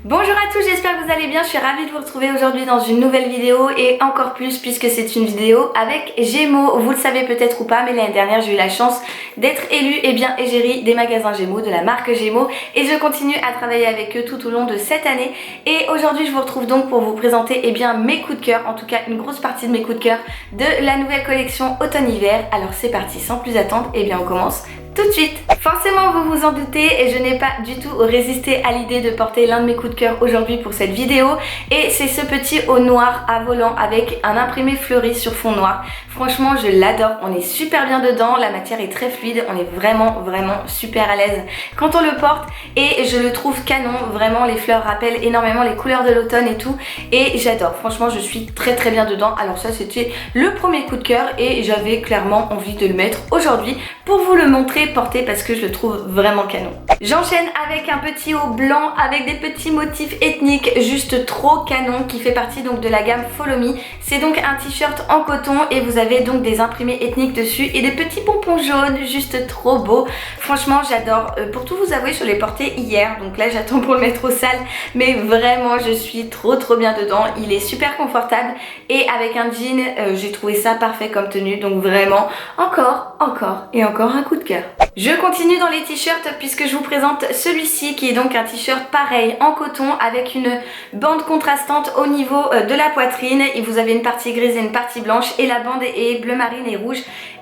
Bonjour à tous, j'espère que vous allez bien, je suis ravie de vous retrouver aujourd'hui dans une nouvelle vidéo et encore plus puisque c'est une vidéo avec Gémeaux. Vous le savez peut-être ou pas, mais l'année dernière j'ai eu la chance d'être élue égérie des magasins Gémeaux, de la marque Gémeaux, et je continue à travailler avec eux tout au long de cette année. Et aujourd'hui je vous retrouve donc pour vous présenter mes coups de cœur, en tout cas une grosse partie de mes coups de cœur de la nouvelle collection automne-hiver. Alors c'est parti, sans plus attendre, on commence tout de suite. Forcément vous vous en doutez et je n'ai pas du tout résisté à l'idée de porter l'un de mes coups de cœur aujourd'hui pour cette vidéo, et c'est ce petit haut noir à volant avec un imprimé fleuri sur fond noir. Franchement je l'adore, on est super bien dedans, la matière est très fluide, on est vraiment super à l'aise quand on le porte et je le trouve canon. Vraiment les fleurs rappellent énormément les couleurs de l'automne et tout, et j'adore, franchement je suis très bien dedans. Alors ça c'était le premier coup de cœur et j'avais clairement envie de le mettre aujourd'hui pour vous le montrer porté parce que je le trouve vraiment canon. J'enchaîne avec un petit haut blanc avec des petits motifs ethniques juste trop canon qui fait partie donc de la gamme Follow Me. C'est donc un t-shirt en coton et vous avez donc des imprimés ethniques dessus et des petits pompons jaunes juste trop beaux. Franchement j'adore. Pour tout vous avouer, je l'ai porté hier, donc là j'attends pour le mettre au sale, mais vraiment je suis trop bien dedans. Il est super confortable et avec un jean j'ai trouvé ça parfait comme tenue, donc vraiment encore un coup de cœur. Je continue dans les t-shirts puisque je vous présente celui-ci qui est donc un t-shirt pareil en coton avec une bande contrastante au niveau de la poitrine, et vous avez une partie grise et une partie blanche et la bande est bleu marine et rouge,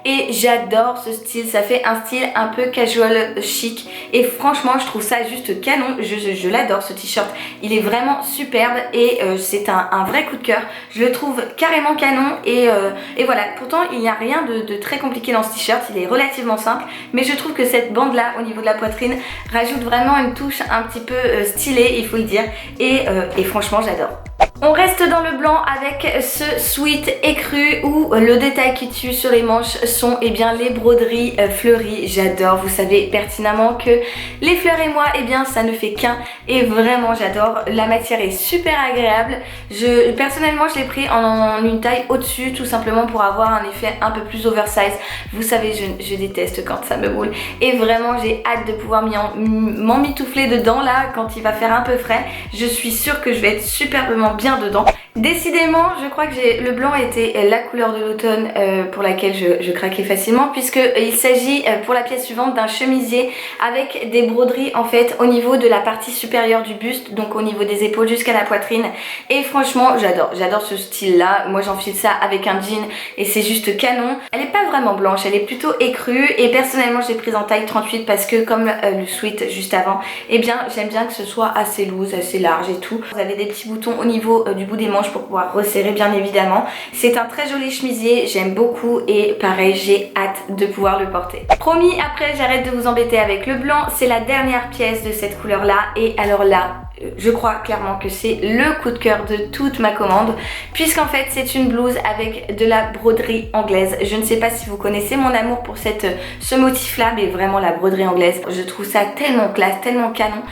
et j'adore ce style, ça fait un style un peu casual chic et franchement je trouve ça juste canon. Je l'adore ce t-shirt, il est vraiment superbe et c'est un vrai coup de cœur. Je le trouve carrément canon et voilà. Pourtant il n'y a rien de très compliqué dans ce t-shirt, il est relativement simple, mais je trouve que cette bande là au niveau de la poitrine rajoute vraiment une touche un petit peu stylée, il faut le dire, et franchement j'adore. On reste dans le blanc avec ce sweat écru où le détail qui tue sur les manches sont les broderies fleuries. J'adore, vous savez pertinemment que les fleurs et moi ça ne fait qu'un, et vraiment j'adore. La matière est super agréable. Personnellement je l'ai pris en une taille au-dessus tout simplement pour avoir un effet un peu plus oversize. Vous savez je déteste quand ça me boule, et vraiment j'ai hâte de pouvoir m'emmitoufler dedans là quand il va faire un peu frais. Je suis sûre que je vais être superbement bien dedans. Décidément je crois que le blanc était la couleur de l'automne pour laquelle je craquais facilement, puisque il s'agit pour la pièce suivante d'un chemisier avec des broderies en fait au niveau de la partie supérieure du buste, donc au niveau des épaules jusqu'à la poitrine, et franchement j'adore ce style là. Moi j'enfile ça avec un jean et c'est juste canon. Elle est pas vraiment blanche, elle est plutôt écrue, et personnellement je l'ai prise en taille 38 parce que comme le sweat juste avant, j'aime bien que ce soit assez loose, assez large et tout. Vous avez des petits boutons au niveau du bout des manches pour pouvoir resserrer bien évidemment. C'est un très joli chemisier, j'aime beaucoup, et pareil j'ai hâte de pouvoir le porter. Promis, après j'arrête de vous embêter avec le blanc, c'est la dernière pièce de cette couleur là, et alors là je crois clairement que c'est le coup de cœur de toute ma commande, puisqu'en fait c'est une blouse avec de la broderie anglaise. Je ne sais pas si vous connaissez mon amour pour ce motif là, mais vraiment la broderie anglaise, je trouve ça tellement classe, tellement canon.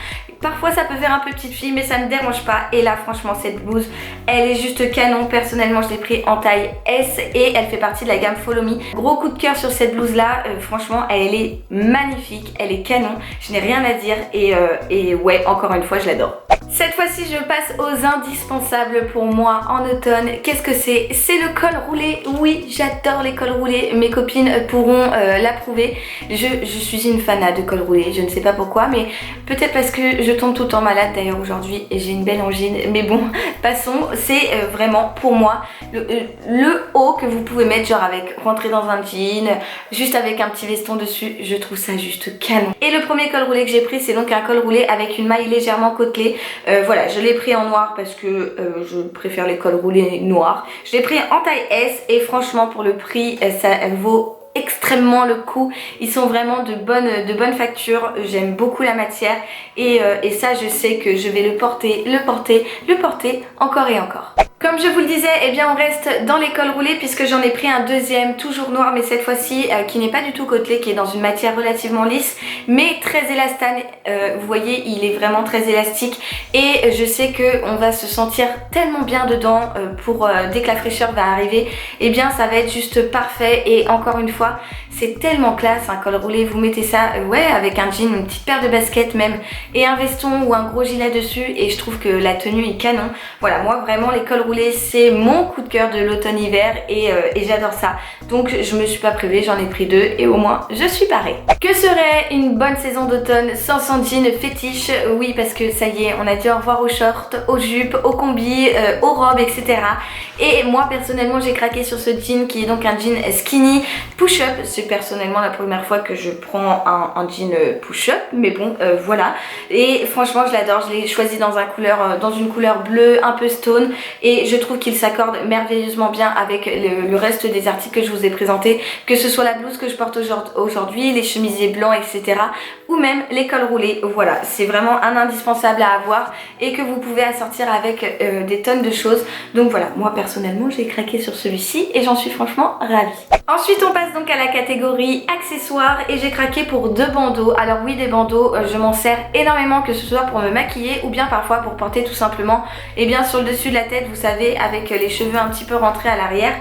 Parfois ça peut faire un peu petite fille, mais ça ne me dérange pas, et là franchement cette blouse elle est juste canon. Personnellement je l'ai pris en taille S et elle fait partie de la gamme Follow Me. Gros coup de cœur sur cette blouse là, franchement elle est magnifique, elle est canon, je n'ai rien à dire, et ouais, encore une fois je l'adore. Cette fois-ci je passe aux indispensables pour moi en automne. Qu'est-ce que c'est? C'est le col roulé. Oui, j'adore les cols roulés, mes copines pourront l'approuver. Je suis une fanat de col roulé, je ne sais pas pourquoi, mais peut-être parce que je tombe tout le temps malade d'ailleurs aujourd'hui et j'ai une belle angine, mais bon passons. C'est vraiment pour moi le haut que vous pouvez mettre genre avec, rentrer dans un jean, juste avec un petit veston dessus, je trouve ça juste canon. Et le premier col roulé que j'ai pris, c'est donc un col roulé avec une maille légèrement côtelée. Voilà, je l'ai pris en noir parce que je préfère les cols roulés noirs. Je l'ai pris en taille S et franchement pour le prix ça vaut extrêmement le coup. Ils sont vraiment de bonne facture, j'aime beaucoup la matière, et ça je sais que je vais le porter encore et encore. Comme je vous le disais, eh bien on reste dans les cols roulés puisque j'en ai pris un deuxième, toujours noir mais cette fois-ci qui n'est pas du tout côtelé, qui est dans une matière relativement lisse mais très élastane. Vous voyez, il est vraiment très élastique et je sais qu'on va se sentir tellement bien dedans pour dès que la fraîcheur va arriver, eh bien ça va être juste parfait. Et encore une fois, c'est tellement classe un col roulé. Vous mettez ça ouais, avec un jean, une petite paire de baskets même et un veston ou un gros gilet dessus et je trouve que la tenue est canon. Voilà, moi vraiment les cols roulés c'est mon coup de cœur de l'automne-hiver et j'adore ça. Donc je me suis pas privée, j'en ai pris deux et au moins je suis parée. Que serait une bonne saison d'automne sans son jean fétiche? Oui, parce que ça y est, on a dit au revoir aux shorts, aux jupes, aux combis, aux robes, etc. Et moi personnellement j'ai craqué sur ce jean qui est donc un jean skinny push-up. C'est personnellement la première fois que je prends un jean push-up, mais bon voilà. Et franchement je l'adore, je l'ai choisi dans une couleur bleue un peu stone et je trouve qu'il s'accorde merveilleusement bien avec le reste des articles que je vous ai présentés, que ce soit la blouse que je porte aujourd'hui, les chemisiers blancs, etc. ou même les cols roulés. Voilà, c'est vraiment un indispensable à avoir et que vous pouvez assortir avec des tonnes de choses. Donc voilà, moi personnellement j'ai craqué sur celui-ci et j'en suis franchement ravie. Ensuite on passe donc à la catégorie accessoires et j'ai craqué pour deux bandeaux. Alors oui, des bandeaux, je m'en sers énormément, que ce soit pour me maquiller ou bien parfois pour porter tout simplement et bien sur le dessus de la tête, vous savez, avec les cheveux un petit peu rentrés à l'arrière.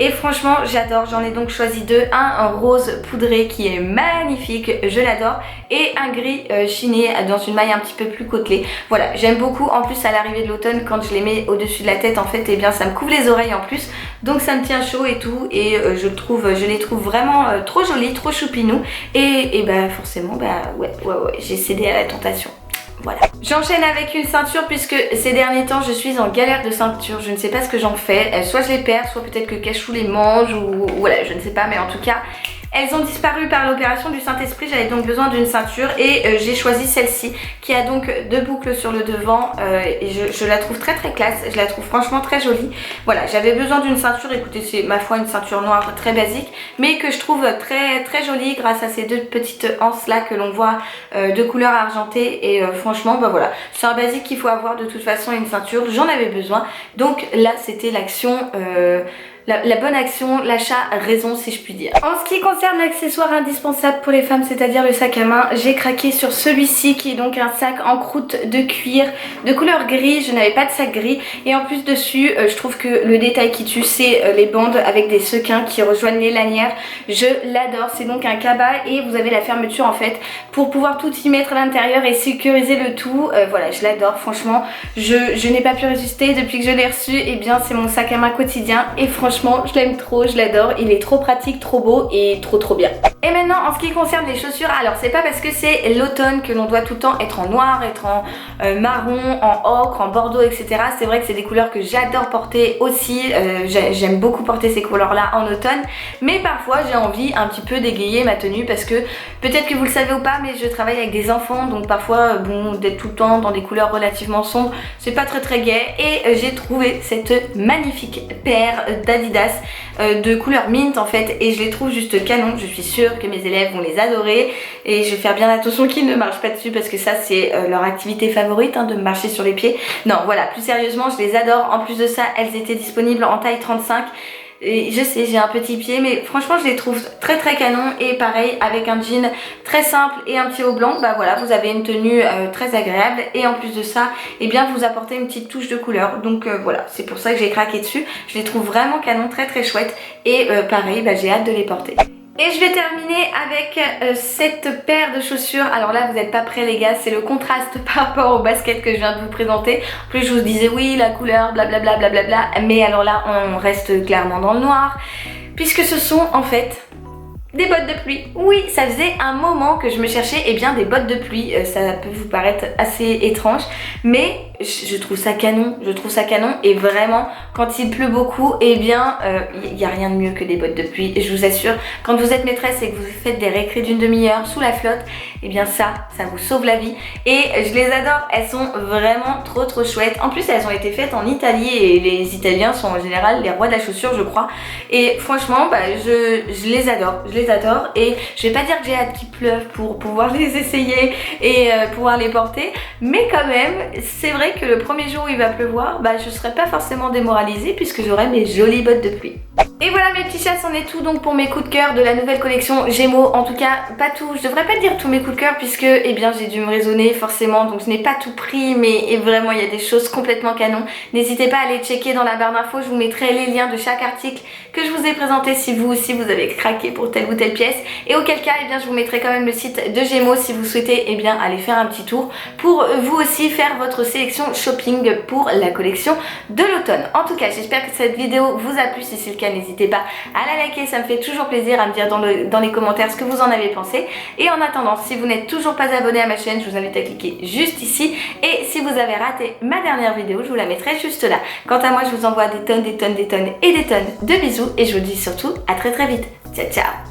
Et franchement j'adore, j'en ai donc choisi deux, un rose poudré qui est magnifique, je l'adore, et un gris chiné dans une maille un petit peu plus côtelée. Voilà, j'aime beaucoup, en plus à l'arrivée de l'automne quand je les mets au dessus de la tête en fait, et bien ça me couvre les oreilles en plus, donc ça me tient chaud et tout, et je les trouve vraiment trop jolis, trop choupinous, et bah forcément ouais, j'ai cédé à la tentation. Voilà. J'enchaîne avec une ceinture puisque ces derniers temps je suis en galère de ceinture, je ne sais pas ce que j'en fais, soit je les perds, soit peut-être que Cachou les mange ou voilà, je ne sais pas, mais en tout cas elles ont disparu par l'opération du Saint-Esprit. J'avais donc besoin d'une ceinture et j'ai choisi celle-ci qui a donc deux boucles sur le devant et je la trouve très très classe, je la trouve franchement très jolie. Voilà, j'avais besoin d'une ceinture, écoutez, c'est ma foi une ceinture noire très basique mais que je trouve très très jolie grâce à ces deux petites anses là que l'on voit de couleur argentée et franchement bah voilà, c'est un basique qu'il faut avoir de toute façon, une ceinture, j'en avais besoin. Donc là c'était l'action la bonne action, l'achat raison si je puis dire. En ce qui concerne l'accessoire indispensable pour les femmes, c'est-à-dire le sac à main, j'ai craqué sur celui-ci qui est donc un sac en croûte de cuir de couleur gris. Je n'avais pas de sac gris et en plus dessus je trouve que le détail qui tue c'est les bandes avec des sequins qui rejoignent les lanières. Je l'adore, c'est donc un cabas et vous avez la fermeture en fait pour pouvoir tout y mettre à l'intérieur et sécuriser le tout. Voilà, je l'adore franchement, je n'ai pas pu résister depuis que je l'ai reçu. Et bien c'est mon sac à main quotidien et franchement je l'aime trop, je l'adore, il est trop pratique, trop beau et trop bien. Et maintenant en ce qui concerne les chaussures, alors c'est pas parce que c'est l'automne que l'on doit tout le temps être en noir, être en marron, en ocre, en bordeaux, etc. C'est vrai que c'est des couleurs que j'adore porter aussi, j'aime beaucoup porter ces couleurs là en automne, mais parfois j'ai envie un petit peu d'égayer ma tenue parce que peut-être que vous le savez ou pas, mais je travaille avec des enfants, donc parfois bon, d'être tout le temps dans des couleurs relativement sombres c'est pas très gai et j'ai trouvé cette magnifique paire d'Adidas de couleur mint en fait et je les trouve juste canon. Je suis sûre que mes élèves vont les adorer et je vais faire bien attention qu'ils ne marchent pas dessus parce que ça c'est leur activité favorite de marcher sur les pieds. Non voilà, plus sérieusement je les adore. En plus de ça elles étaient disponibles en taille 35. Et je sais, j'ai un petit pied mais franchement je les trouve très canon. Et pareil avec un jean très simple et un petit haut blanc, bah voilà, vous avez une tenue très agréable et en plus de ça et bien vous apportez une petite touche de couleur. Donc voilà, c'est pour ça que j'ai craqué dessus. Je les trouve vraiment canon, très chouettes et pareil bah, j'ai hâte de les porter. Et je vais terminer avec cette paire de chaussures. Alors là vous n'êtes pas prêts les gars, c'est le contraste par rapport au basket que je viens de vous présenter. En plus je vous disais oui la couleur blablabla mais alors là on reste clairement dans le noir puisque ce sont en fait des bottes de pluie. Oui, ça faisait un moment que je me cherchais bien des bottes de pluie. Ça peut vous paraître assez étrange mais je trouve ça canon, et vraiment quand il pleut beaucoup il n'y a rien de mieux que des bottes de pluie. Et je vous assure, quand vous êtes maîtresse et que vous faites des récrés d'une demi-heure sous la flotte, ça vous sauve la vie et je les adore, elles sont vraiment trop chouettes. En plus elles ont été faites en Italie et les Italiens sont en général les rois de la chaussure je crois et franchement je les adore les adore et je vais pas dire que j'ai hâte qu'il pleuve pour pouvoir les essayer et pouvoir les porter, mais quand même c'est vrai que le premier jour où il va pleuvoir, bah je serai pas forcément démoralisée puisque j'aurai mes jolies bottes de pluie. Et voilà mes petits chats, c'en est tout donc pour mes coups de cœur de la nouvelle collection Gémeaux. En tout cas, pas tout, je devrais pas dire tous mes coups de cœur puisque eh bien j'ai dû me raisonner forcément, donc je n'ai pas tout pris, mais vraiment il y a des choses complètement canon. N'hésitez pas à aller checker dans la barre d'infos, je vous mettrai les liens de chaque article que je vous ai présenté si vous aussi vous avez craqué pour telle ou telle pièce. Et auquel cas, eh bien je vous mettrai quand même le site de Gémeaux si vous souhaitez eh bien aller faire un petit tour pour vous aussi faire votre sélection shopping pour la collection de l'automne. En tout cas, j'espère que cette vidéo vous a plu, si c'est le cas, n'hésitez pas à la liker, ça me fait toujours plaisir, à me dire dans les commentaires ce que vous en avez pensé. Et en attendant, si vous n'êtes toujours pas abonné à ma chaîne, je vous invite à cliquer juste ici. Et si vous avez raté ma dernière vidéo, je vous la mettrai juste là. Quant à moi, je vous envoie des tonnes et des tonnes de bisous et je vous dis surtout à très vite. Ciao ciao.